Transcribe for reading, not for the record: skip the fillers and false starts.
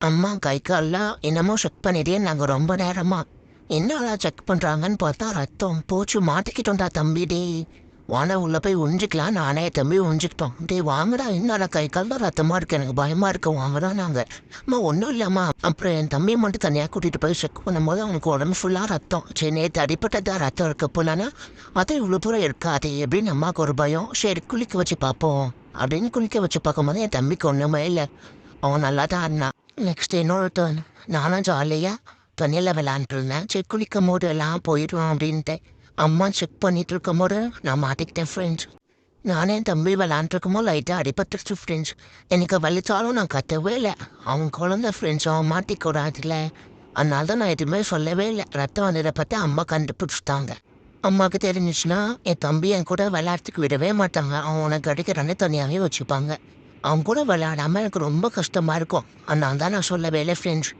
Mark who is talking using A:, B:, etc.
A: அம்மா கை கால்லாம் என்னமோ செக் பண்ணிட்டே நாங்க ரொம்ப நேரமா. என்னடா செக் பண்றாங்கன்னு பார்த்தா ரத்தம் போச்சு மாட்டிக்கிட்டோம்டா தம்பி டேய். வான உள்ள போய் உறிஞ்சிக்கலாம் நானே தம்பி உறிஞ்சிக்கிட்டோம். டேய் வாங்கடா என்னடா கை கால் தான் ரத்தமா இருக்கு எனக்கு பயமா இருக்கு வாங்கடா நாங்க. அம்மா ஒன்றும் இல்லம்மா. அப்புறம் என் தம்பியை மட்டும் தனியாக கூட்டிட்டு போய் செக் பண்ணும்போது அவனுக்கு உடம்பு ஃபுல்லாக ரத்தம். சரி நேற்று அடிப்பட்டதா ரத்தம் இருக்க போலானா அது இவ்வளோ தூரம் இருக்காது எப்படின்னு அம்மாவுக்கு ஒரு பயம். சரி குளிக்க வச்சு பார்ப்போம் அப்படின்னு குளிக்க வச்சு பார்க்கும்போது என் தம்பிக்கு ஒன்றுமே இல்லை. அவன் நல்லா தான் இருந்தான். நெக்ஸ்ட் இன்னொருத்தன் நானும் ஜாலியாக தண்ணியில் விளாண்டுருந்தேன். சரி குளிக்கும் போது எல்லாம் போயிடுவோம் அப்படின்ட்டு அம்மா செக் பண்ணிட்டு இருக்கும் போது நான் மாட்டிக்கிட்டேன் ஃப்ரெண்ட்ஸ். நானே என் தம்பி விளாண்டுருக்கும் போது லைட்டாக அடிபட்டுருச்சு ஃப்ரெண்ட்ஸ். எனக்கு வலிச்சாலும் நான் கத்தவே இல்லை. அவன் குழந்த ஃப்ரெண்ட்ஸ் அவன் மாட்டிக்கூடாதுல. அதனால தான் நான் எதுவுமே சொல்லவே இல்லை. ரத்தம் வந்ததை பற்றி அம்மா கண்டுபிடிச்சிட்டாங்க. அம்மாவுக்கு தெரிஞ்சிச்சுன்னா என் தம்பி என் கூட விளையாட்டுக்கு விடவே மாட்டாங்க. அவன் உனக்கு அடிக்கிறானே தனியாகவே வச்சுப்பாங்க. அவன் கூட விளையாடாமல் எனக்கு ரொம்ப கஷ்டமாக இருக்கும். அதனால தான் நான் சொல்லவே இல்லை ஃப்ரெண்ட்ஸ்.